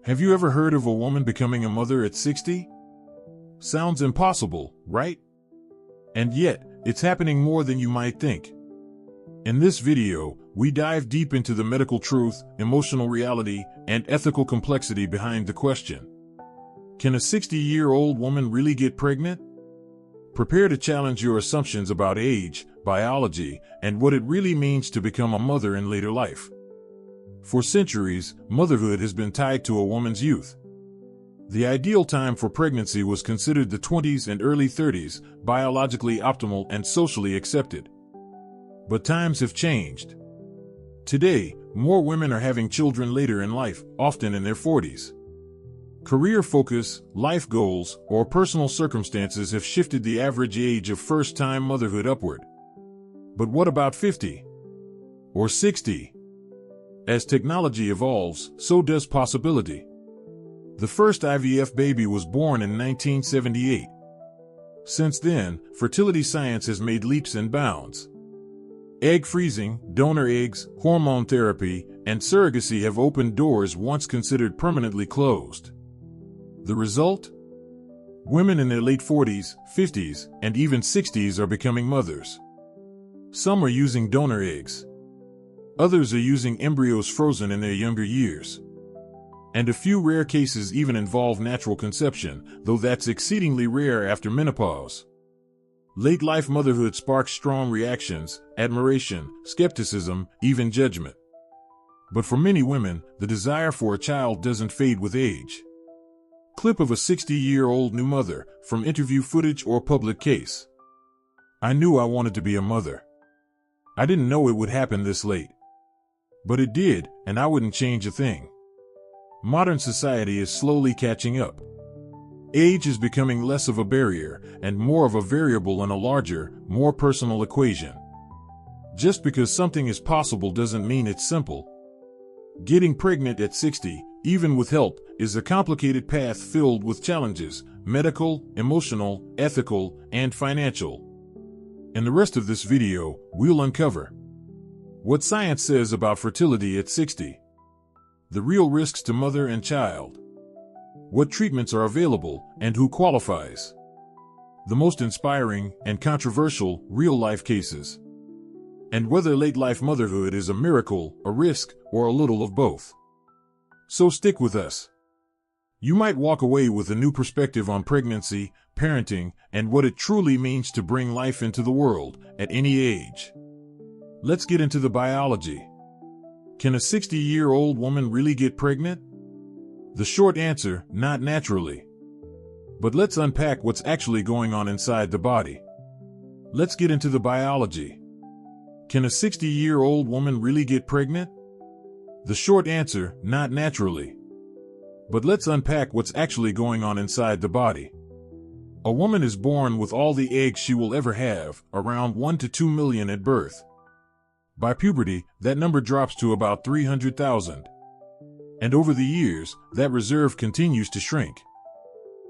Have you ever heard of a woman becoming a mother at 60? Sounds impossible, right? And yet, it's happening more than you might think. In this video, we dive deep into the medical truth, emotional reality, and ethical complexity behind the question. Can a 60-year-old woman really get pregnant? Prepare to challenge your assumptions about age, biology, and what it really means to become a mother in later life. For centuries, motherhood has been tied to a woman's youth. The ideal time for pregnancy was considered the 20s and early 30s, biologically optimal and socially accepted. But times have changed. Today, more women are having children later in life, often in their 40s. Career focus, life goals, or personal circumstances have shifted the average age of first-time motherhood upward. But what about 50? Or 60? As technology evolves, so does possibility. The first IVF baby was born in 1978. Since then, fertility science has made leaps and bounds. Egg freezing, donor eggs, hormone therapy, and surrogacy have opened doors once considered permanently closed. The result? Women in their late 40s, 50s, and even 60s are becoming mothers. Some are using donor eggs. Others are using embryos frozen in their younger years. And a few rare cases even involve natural conception, though that's exceedingly rare after menopause. Late-life motherhood sparks strong reactions, admiration, skepticism, even judgment. But for many women, the desire for a child doesn't fade with age. Clip of a 60-year-old new mother, from interview footage or public case. I knew I wanted to be a mother. I didn't know it would happen this late. But it did, and I wouldn't change a thing. Modern society is slowly catching up. Age is becoming less of a barrier and more of a variable in a larger, more personal equation. Just because something is possible doesn't mean it's simple. Getting pregnant at 60, even with help, is a complicated path filled with challenges, medical, emotional, ethical, and financial. In the rest of this video, we'll uncover what science says about fertility at 60, the real risks to mother and child, what treatments are available, and who qualifies, the most inspiring and controversial real-life cases, and whether late-life motherhood is a miracle, a risk, or a little of both. So stick with us. You might walk away with a new perspective on pregnancy, parenting, and what it truly means to bring life into the world at any age. Let's get into the biology. Can a 60-year-old woman really get pregnant? The short answer, not naturally. But let's unpack what's actually going on inside the body. Let's get into the biology. Can a 60-year-old woman really get pregnant? The short answer, not naturally. But let's unpack what's actually going on inside the body. A woman is born with all the eggs she will ever have, around 1 to 2 million at birth. By puberty, that number drops to about 300,000. And over the years, that reserve continues to shrink.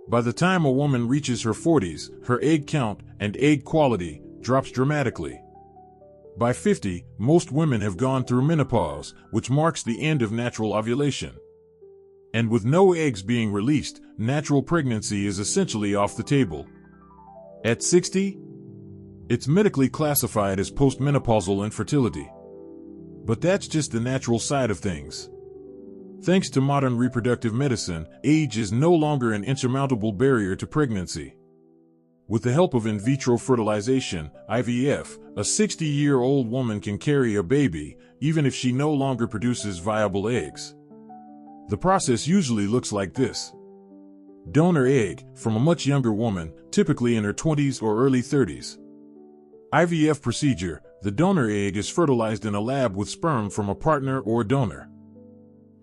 By the time a woman reaches her 40s, her egg count and egg quality drops dramatically. By 50, most women have gone through menopause, which marks the end of natural ovulation. And with no eggs being released, natural pregnancy is essentially off the table. At 60, it's medically classified as postmenopausal infertility. But that's just the natural side of things. Thanks to modern reproductive medicine, age is no longer an insurmountable barrier to pregnancy. With the help of in vitro fertilization, IVF, a 60-year-old woman can carry a baby, even if she no longer produces viable eggs. The process usually looks like this. Donor egg, from a much younger woman, typically in her 20s or early 30s. IVF procedure, the donor egg is fertilized in a lab with sperm from a partner or donor.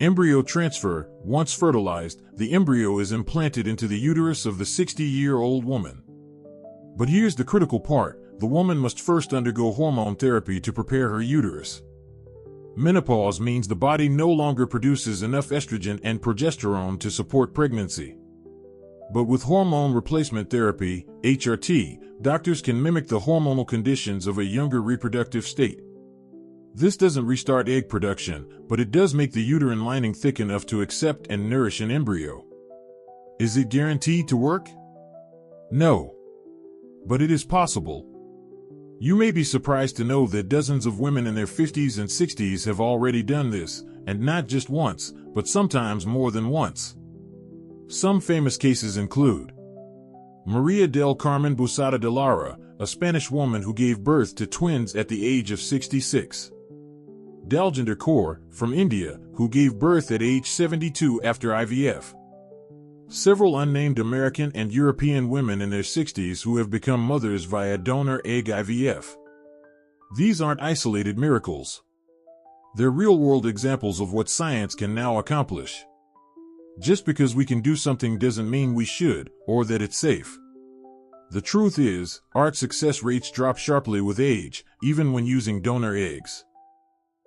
Embryo transfer, once fertilized, the embryo is implanted into the uterus of the 60-year-old woman. But here's the critical part, the woman must first undergo hormone therapy to prepare her uterus. Menopause means the body no longer produces enough estrogen and progesterone to support pregnancy. But with hormone replacement therapy, HRT, doctors can mimic the hormonal conditions of a younger reproductive state. This doesn't restart egg production, but it does make the uterine lining thick enough to accept and nourish an embryo. Is it guaranteed to work? No. But it is possible. You may be surprised to know that dozens of women in their 50s and 60s have already done this, and not just once, but sometimes more than once. Some famous cases include Maria del Carmen Busada de Lara, a Spanish woman who gave birth to twins at the age of 66. Daljinder Kaur, from India, who gave birth at age 72 after IVF. Several unnamed American and European women in their 60s who have become mothers via donor egg IVF. These aren't isolated miracles. They're real-world examples of what science can now accomplish. Just because we can do something doesn't mean we should, or that it's safe. The truth is, our success rates drop sharply with age, even when using donor eggs.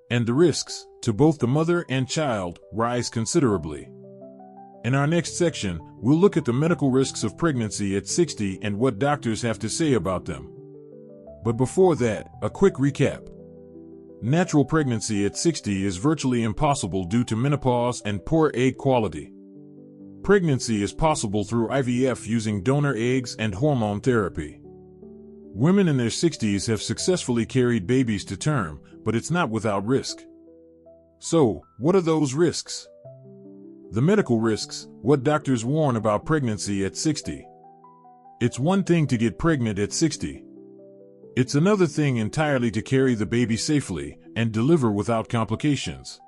And the risks, to both the mother and child, rise considerably. In our next section, we'll look at the medical risks of pregnancy at 60 and what doctors have to say about them. But before that, a quick recap. Natural pregnancy at 60 is virtually impossible due to menopause and poor egg quality. Pregnancy is possible through IVF using donor eggs and hormone therapy. Women in their 60s have successfully carried babies to term, but it's not without risk. So, what are those risks? The medical risks, what doctors warn about pregnancy at 60. It's one thing to get pregnant at 60. It's another thing entirely to carry the baby safely and deliver without complications.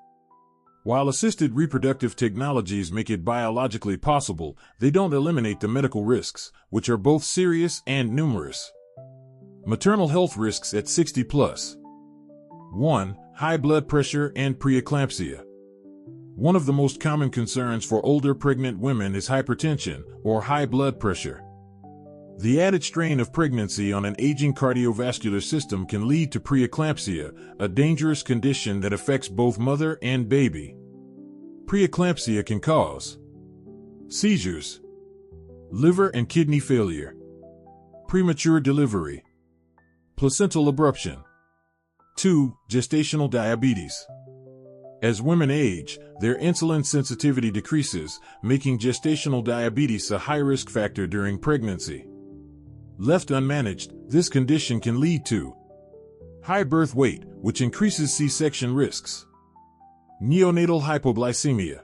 While assisted reproductive technologies make it biologically possible, they don't eliminate the medical risks, which are both serious and numerous. Maternal health risks at 60 plus. 1. High blood pressure and preeclampsia. One of the most common concerns for older pregnant women is hypertension, or high blood pressure. The added strain of pregnancy on an aging cardiovascular system can lead to preeclampsia, a dangerous condition that affects both mother and baby. Preeclampsia can cause seizures, liver and kidney failure, premature delivery, placental abruption. 2. Gestational diabetes. As women age, their insulin sensitivity decreases, making gestational diabetes a high-risk factor during pregnancy. Left unmanaged, this condition can lead to high birth weight, which increases C-section risks, neonatal hypoglycemia,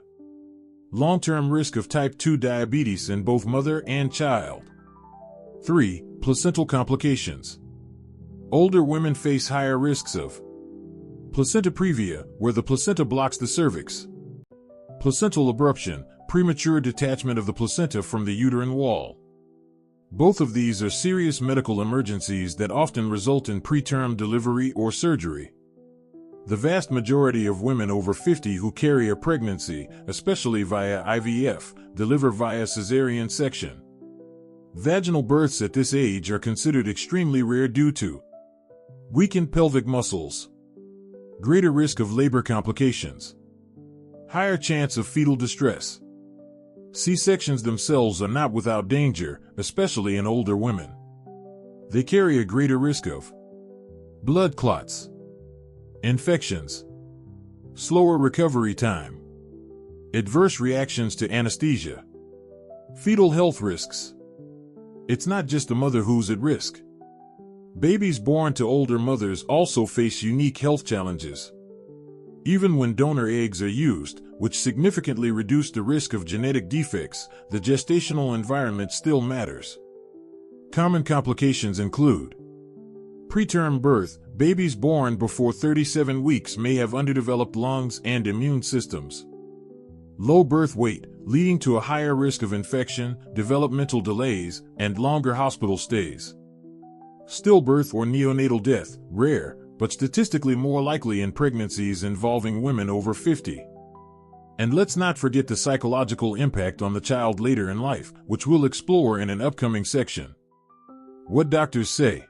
long-term risk of type 2 diabetes in both mother and child. 3. Placental complications. Older women face higher risks of placenta previa, where the placenta blocks the cervix, placental abruption, premature detachment of the placenta from the uterine wall. Both of these are serious medical emergencies that often result in preterm delivery or surgery. The vast majority of women over 50 who carry a pregnancy, especially via IVF, deliver via cesarean section. Vaginal births at this age are considered extremely rare due to weakened pelvic muscles, greater risk of labor complications, higher chance of fetal distress. C-sections themselves are not without danger, especially in older women. They carry a greater risk of blood clots, infections, slower recovery time, adverse reactions to anesthesia, fetal health risks. It's not just the mother who's at risk. Babies born to older mothers also face unique health challenges. Even when donor eggs are used, which significantly reduce the risk of genetic defects, the gestational environment still matters. Common complications include preterm birth. Babies born before 37 weeks may have underdeveloped lungs and immune systems. Low birth weight, leading to a higher risk of infection, developmental delays, and longer hospital stays. Stillbirth or neonatal death, rare, but statistically more likely in pregnancies involving women over 50. And let's not forget the psychological impact on the child later in life, which we'll explore in an upcoming section. What doctors say.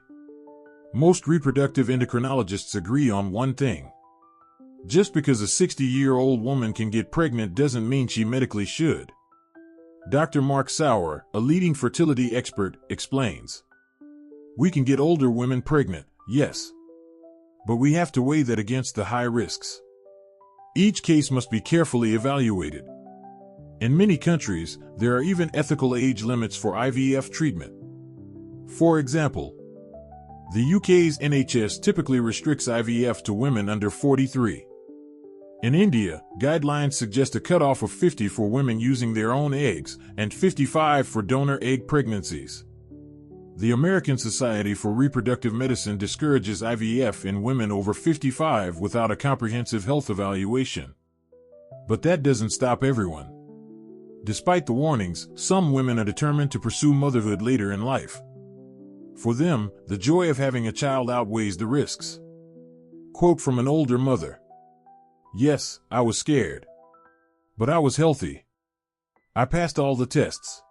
Most reproductive endocrinologists agree on one thing. Just because a 60-year-old woman can get pregnant doesn't mean she medically should. Dr. Mark Sauer, a leading fertility expert, explains. We can get older women pregnant, yes. But we have to weigh that against the high risks. Each case must be carefully evaluated. In many countries, there are even ethical age limits for IVF treatment. For example, the UK's NHS typically restricts IVF to women under 43. In India, guidelines suggest a cutoff of 50 for women using their own eggs and 55 for donor egg pregnancies. The American Society for Reproductive Medicine discourages IVF in women over 55 without a comprehensive health evaluation. But that doesn't stop everyone. Despite the warnings, some women are determined to pursue motherhood later in life. For them, the joy of having a child outweighs the risks. Quote from an older mother: "Yes, I was scared. But I was healthy. I passed all the tests.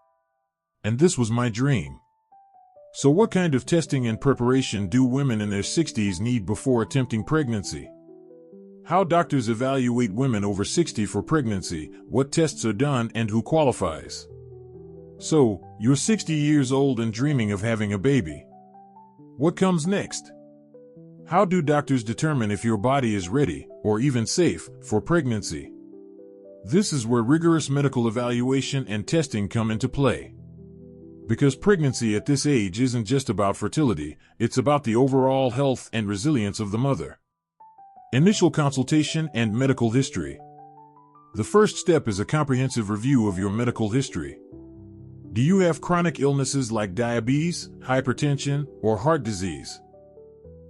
And this was my dream." So what kind of testing and preparation do women in their 60s need before attempting pregnancy? How doctors evaluate women over 60 for pregnancy, what tests are done, and who qualifies. So, you're 60 years old and dreaming of having a baby. What comes next? How do doctors determine if your body is ready, or even safe, for pregnancy? This is where rigorous medical evaluation and testing come into play. Because pregnancy at this age isn't just about fertility, it's about the overall health and resilience of the mother. Initial consultation and medical history. The first step is a comprehensive review of your medical history. Do you have chronic illnesses like diabetes, hypertension, or heart disease?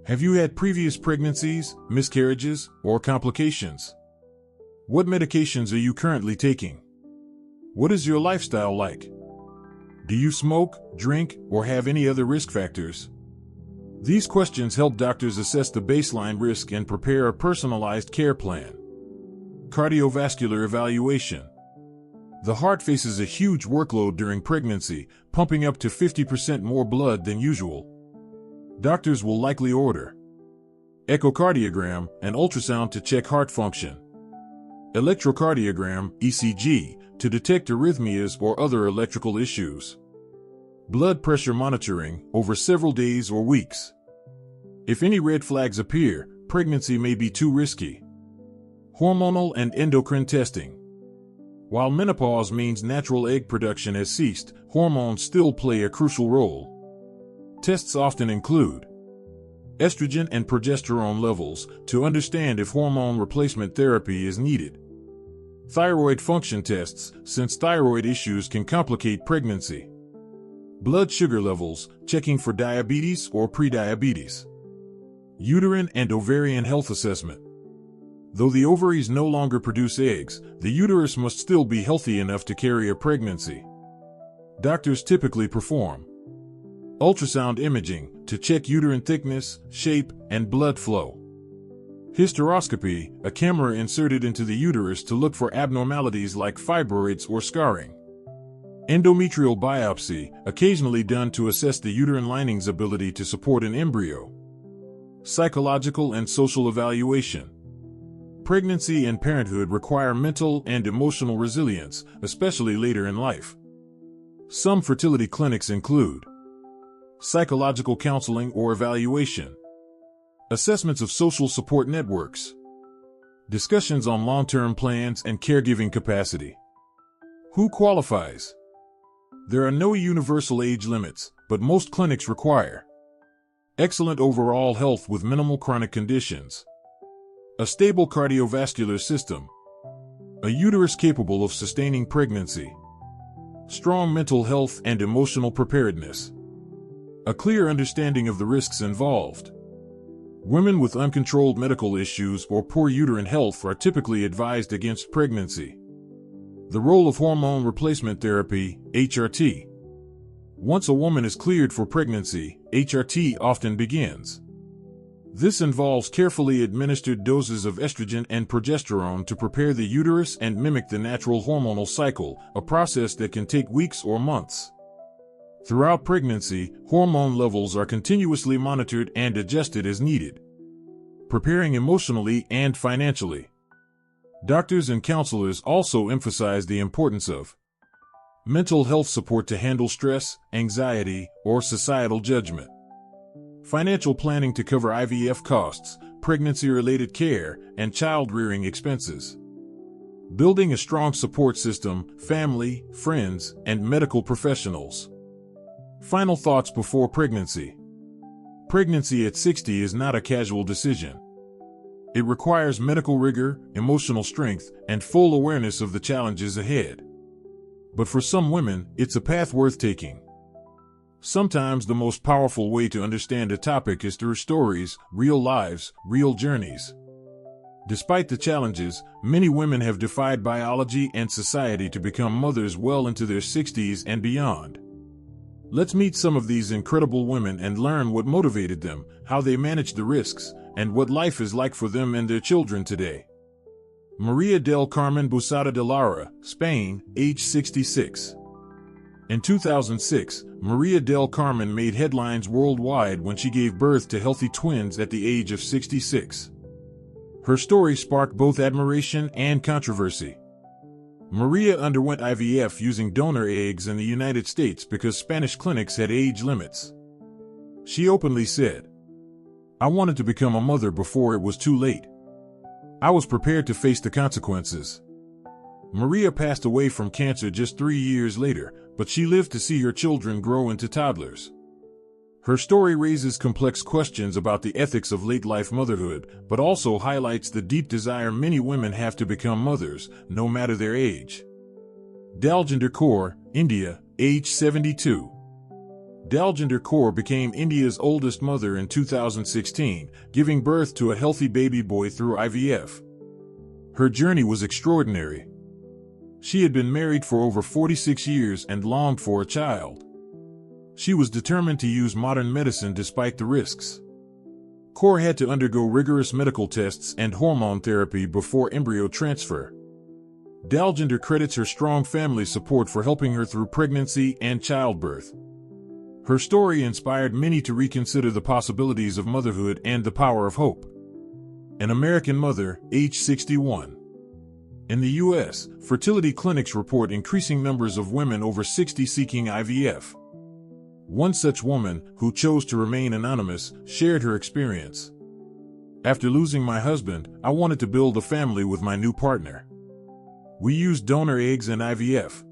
Have you had previous pregnancies, miscarriages, or complications? What medications are you currently taking? What is your lifestyle like? Do you smoke, drink, or have any other risk factors? These questions help doctors assess the baseline risk and prepare a personalized care plan. Cardiovascular evaluation. The heart faces a huge workload during pregnancy, pumping up to 50% more blood than usual. Doctors will likely order echocardiogram, an ultrasound to check heart function, electrocardiogram, ECG, to detect arrhythmias or other electrical issues, blood pressure monitoring over several days or weeks. If any red flags appear, pregnancy may be too risky. Hormonal and endocrine testing. While menopause means natural egg production has ceased, hormones still play a crucial role. Tests often include estrogen and progesterone levels to understand if hormone replacement therapy is needed. Thyroid function tests, since thyroid issues can complicate pregnancy. Blood sugar levels, checking for diabetes or prediabetes. Uterine and ovarian health assessment. Though the ovaries no longer produce eggs, the uterus must still be healthy enough to carry a pregnancy. Doctors typically perform ultrasound imaging to check uterine thickness, shape, and blood flow. Hysteroscopy, a camera inserted into the uterus to look for abnormalities like fibroids or scarring. Endometrial biopsy, occasionally done to assess the uterine lining's ability to support an embryo. Psychological and social evaluation. Pregnancy and parenthood require mental and emotional resilience, especially later in life. Some fertility clinics include psychological counseling or evaluation, assessments of social support networks, discussions on long-term plans and caregiving capacity. Who qualifies? There are no universal age limits, but most clinics require excellent overall health with minimal chronic conditions, a stable cardiovascular system, a uterus capable of sustaining pregnancy, strong mental health and emotional preparedness, a clear understanding of the risks involved. Women with uncontrolled medical issues or poor uterine health are typically advised against pregnancy. The role of hormone replacement therapy, HRT. Once a woman is cleared for pregnancy, HRT often begins. This involves carefully administered doses of estrogen and progesterone to prepare the uterus and mimic the natural hormonal cycle, a process that can take weeks or months. Throughout pregnancy, hormone levels are continuously monitored and adjusted as needed. Preparing emotionally and financially. Doctors and counselors also emphasize the importance of mental health support to handle stress, anxiety, or societal judgment. Financial planning to cover IVF costs, pregnancy-related care and child-rearing expenses. Building a strong support system, family, friends, and medical professionals. Final thoughts before pregnancy. Pregnancy at 60 is not a casual decision. It requires medical rigor, emotional strength, and full awareness of the challenges ahead. But for some women, it's a path worth taking. Sometimes the most powerful way to understand a topic is through stories, real lives, real journeys. Despite the challenges, many women have defied biology and society to become mothers well into their 60s and beyond. Let's meet some of these incredible women and learn what motivated them, how they managed the risks, and what life is like for them and their children today. Maria del Carmen Busada de Lara, Spain, age 66. In 2006, Maria del Carmen made headlines worldwide when she gave birth to healthy twins at the age of 66. Her story sparked both admiration and controversy. Maria underwent IVF using donor eggs in the United States because Spanish clinics had age limits. She openly said, "I wanted to become a mother before it was too late. I was prepared to face the consequences." Maria passed away from cancer just 3 years later, but she lived to see her children grow into toddlers. Her story raises complex questions about the ethics of late-life motherhood, but also highlights the deep desire many women have to become mothers, no matter their age. Daljinder Kaur, India, age 72. Daljinder Kaur became India's oldest mother in 2016, giving birth to a healthy baby boy through IVF. Her journey was extraordinary. She had been married for over 46 years and longed for a child. She was determined to use modern medicine despite the risks. Kaur had to undergo rigorous medical tests and hormone therapy before embryo transfer. Daljinder credits her strong family support for helping her through pregnancy and childbirth. Her story inspired many to reconsider the possibilities of motherhood and the power of hope. An American mother, age 61. In the U.S., fertility clinics report increasing numbers of women over 60 seeking IVF. One such woman, who chose to remain anonymous, shared her experience. "After losing my husband, I wanted to build a family with my new partner. We used donor eggs and IVF.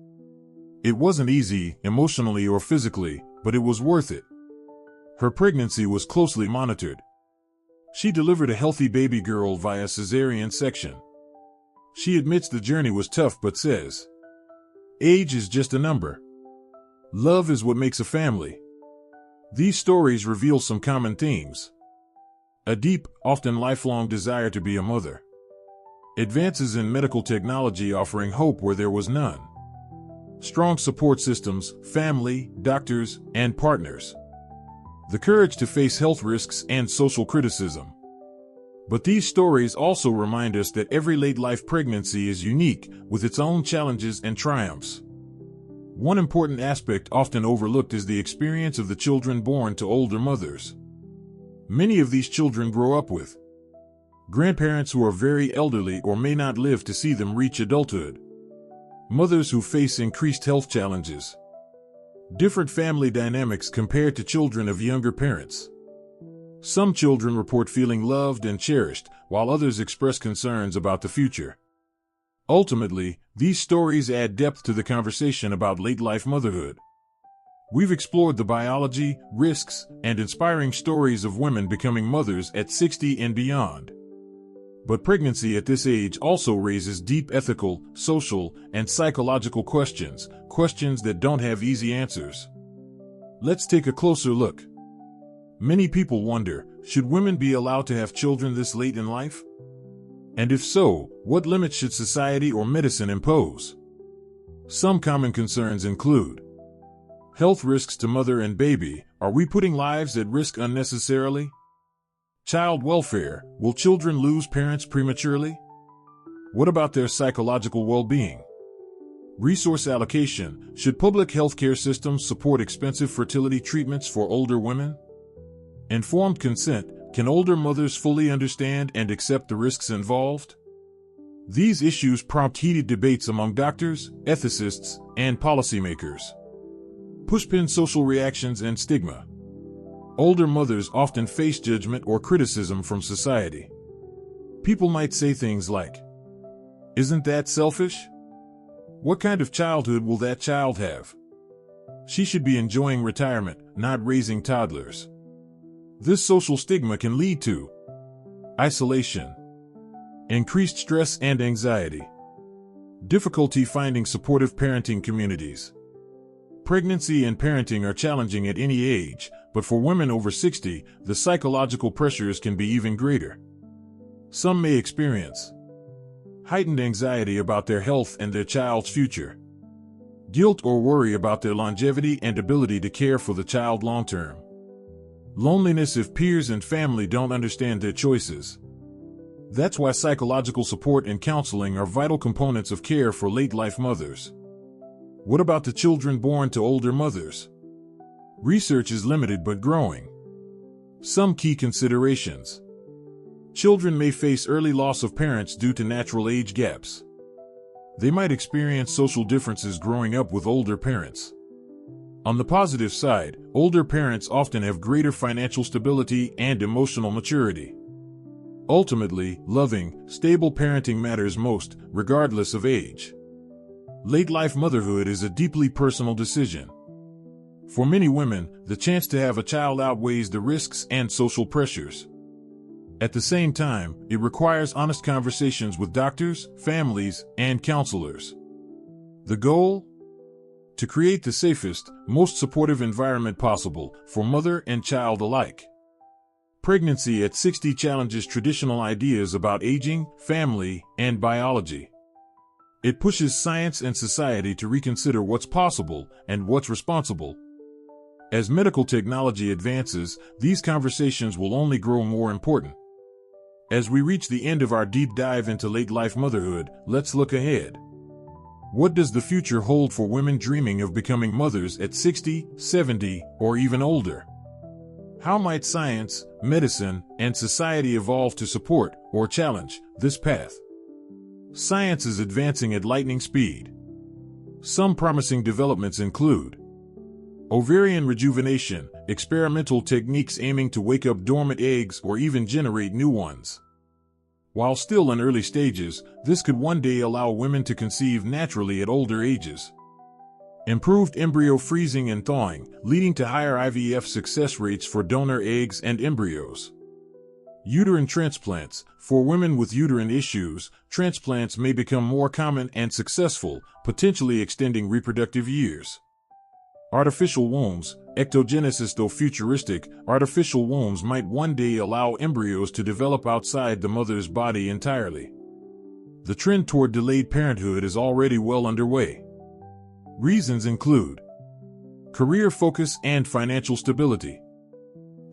It wasn't easy, emotionally or physically, but it was worth it." Her pregnancy was closely monitored. She delivered a healthy baby girl via cesarean section. She admits the journey was tough but says, "Age is just a number. Love is what makes a family." These stories reveal some common themes. A deep, often lifelong desire to be a mother. Advances in medical technology offering hope where there was none. Strong support systems, family, doctors, and partners. The courage to face health risks and social criticism. But these stories also remind us that every late-life pregnancy is unique, with its own challenges and triumphs. One important aspect often overlooked is the experience of the children born to older mothers. Many of these children grow up with grandparents who are very elderly or may not live to see them reach adulthood. Mothers who face increased health challenges. Different family dynamics compared to children of younger parents. Some children report feeling loved and cherished, while others express concerns about the future. Ultimately, these stories add depth to the conversation about late-life motherhood. We've explored the biology, risks, and inspiring stories of women becoming mothers at 60 and beyond. But pregnancy at this age also raises deep ethical, social, and psychological questions, questions that don't have easy answers. Let's take a closer look. Many people wonder, should women be allowed to have children this late in life? And if so, what limits should society or medicine impose? Some common concerns include health risks to mother and baby. Are we putting lives at risk unnecessarily? Child welfare. Will children lose parents prematurely? What about their psychological well-being? Resource allocation. Should public healthcare systems support expensive fertility treatments for older women? Informed consent. Can older mothers fully understand and accept the risks involved? These issues prompt heated debates among doctors, ethicists, and policymakers. Pushpin social reactions and stigma. Older mothers often face judgment or criticism from society. People might say things like, "Isn't that selfish? What kind of childhood will that child have? She should be enjoying retirement, not raising toddlers." This social stigma can lead to isolation, increased stress and anxiety, difficulty finding supportive parenting communities. Pregnancy and parenting are challenging at any age, but for women over 60, the psychological pressures can be even greater. Some may experience heightened anxiety about their health and their child's future, guilt or worry about their longevity and ability to care for the child long-term, loneliness if peers and family don't understand their choices. That's why psychological support and counseling are vital components of care for late-life mothers. What about the children born to older mothers? Research is limited but growing. Some key considerations. Children may face early loss of parents due to natural age gaps. They might experience social differences growing up with older parents. On the positive side, older parents often have greater financial stability and emotional maturity. Ultimately, loving, stable parenting matters most, regardless of age. Late-life motherhood is a deeply personal decision. For many women, the chance to have a child outweighs the risks and social pressures. At the same time, it requires honest conversations with doctors, families, and counselors. The goal? To create the safest, most supportive environment possible for mother and child alike. Pregnancy at 60 challenges traditional ideas about aging, family, and biology. It pushes science and society to reconsider what's possible and what's responsible. As medical technology advances, these conversations will only grow more important. As we reach the end of our deep dive into late-life motherhood, let's look ahead. What does the future hold for women dreaming of becoming mothers at 60, 70, or even older? How might science, medicine, and society evolve to support or challenge this path? Science is advancing at lightning speed. Some promising developments include ovarian rejuvenation, experimental techniques aiming to wake up dormant eggs or even generate new ones. While still in early stages, this could one day allow women to conceive naturally at older ages. Improved embryo freezing and thawing, leading to higher IVF success rates for donor eggs and embryos. Uterine transplants. For women with uterine issues, transplants may become more common and successful, potentially extending reproductive years. Artificial wombs. Ectogenesis. Though futuristic, artificial wombs might one day allow embryos to develop outside the mother's body entirely. The trend toward delayed parenthood is already well underway. Reasons include career focus and financial stability,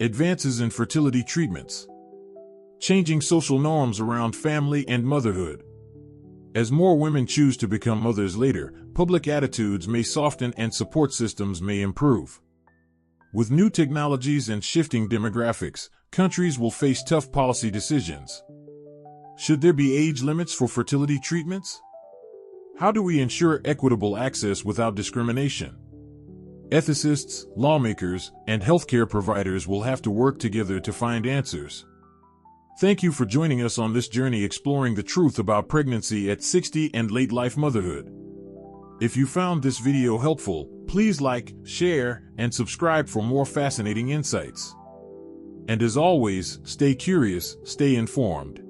advances in fertility treatments, changing social norms around family and motherhood. As more women choose to become mothers later, public attitudes may soften and support systems may improve. With new technologies and shifting demographics, countries will face tough policy decisions. Should there be age limits for fertility treatments? How do we ensure equitable access without discrimination? Ethicists, lawmakers, and healthcare providers will have to work together to find answers. Thank you for joining us on this journey exploring the truth about pregnancy at 60 and late-life motherhood. If you found this video helpful, please like, share, and subscribe for more fascinating insights. And as always, stay curious, stay informed.